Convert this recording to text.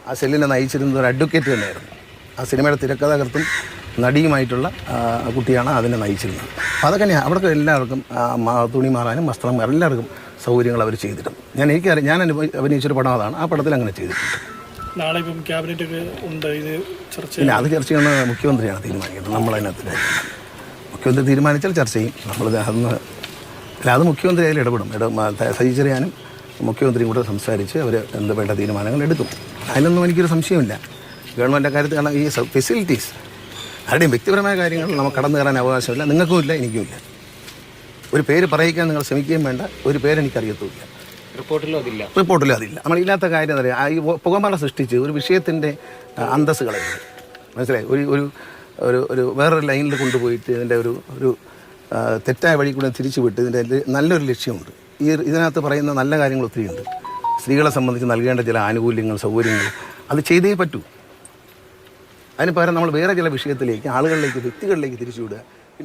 ആ സെല്ലിനെ നയിച്ചിരുന്നത് ഒരു അഡ്വക്കേറ്റ് തന്നെയായിരുന്നു. ആ സിനിമയുടെ തിരക്കഥാകൃത്തും നടിയുമായിട്ടുള്ള കുട്ടിയാണ് അതിനെ നയിച്ചിരുന്നത്. അപ്പോൾ അതൊക്കെ അവിടെയൊക്കെ എല്ലാവർക്കും തുണി മാറാനും വസ്ത്രം എല്ലാവർക്കും സൗകര്യങ്ങൾ അവർ ചെയ്തിട്ടുണ്ട്. എനിക്കറിയാം, ഞാൻ അഭിനയിച്ചൊരു പടം അതാണ്. ആ പടത്തിൽ അങ്ങനെ ചെയ്തിട്ടുണ്ട്. നാളെ ഇപ്പം ക്യാബിനറ്റ് ഉണ്ട്, ഇത് ചർച്ച ഇല്ല, അത് ചർച്ച ചെയ്യുന്നത് മുഖ്യമന്ത്രിയാണ് തീരുമാനിക്കുന്നത്. നമ്മളതിനകത്ത് മുഖ്യമന്ത്രി തീരുമാനിച്ചാൽ ചർച്ച ചെയ്യും. അത് മുഖ്യമന്ത്രി അതിൽ ഇടപെടും. സജി ചെറിയാനും മുഖ്യമന്ത്രിയും കൂടെ സംസാരിച്ച് അവർ എന്ത് വേണ്ട തീരുമാനങ്ങൾ എടുക്കും. അതിലൊന്നും എനിക്കൊരു സംശയമില്ല. ഗവൺമെൻറ് കാര്യത്തിൽ കാരണം ഈ ഫെസിലിറ്റീസ് ആരുടെയും വ്യക്തിപരമായ കാര്യങ്ങൾ നമുക്ക് കടന്നു കയറാൻ അവകാശമില്ല. നിങ്ങൾക്കുമില്ല, എനിക്കുമില്ല. ഒരു പേര് പറയിക്കാൻ നിങ്ങൾ ശ്രമിക്കുകയും വേണ്ട. ഒരു പേരെനിക്കറിയത്തുമില്ല. റിപ്പോർട്ടിലും അതില്ല. നമ്മളില്ലാത്ത കാര്യം എന്താ പറയുക, ഈ പുകമറ സൃഷ്ടിച്ച് ഒരു വിഷയത്തിൻ്റെ അന്തസ്സ് കളയുന്നത്. മനസ്സിലായി? ഒരു ഒരു ഒരു വേറൊരു ലൈനിൽ കൊണ്ടുപോയിട്ട് ഇതിൻ്റെ ഒരു തെറ്റായ വഴി കൂടെ തിരിച്ചു വിട്ട് ഇതിൻ്റെ നല്ലൊരു ലക്ഷ്യമുണ്ട്. ഇതിനകത്ത് പറയുന്ന നല്ല കാര്യങ്ങൾ ഒത്തിരിയുണ്ട്. സ്ത്രീകളെ സംബന്ധിച്ച് നൽകേണ്ട ചില ആനുകൂല്യങ്ങൾ, സൗകര്യങ്ങൾ അത് ചെയ്തേ പറ്റൂ. അതിന് പകരം നമ്മൾ വേറെ ചില വിഷയത്തിലേക്ക്, ആളുകളിലേക്ക്, വ്യക്തികളിലേക്ക് തിരിച്ചുവിടുക.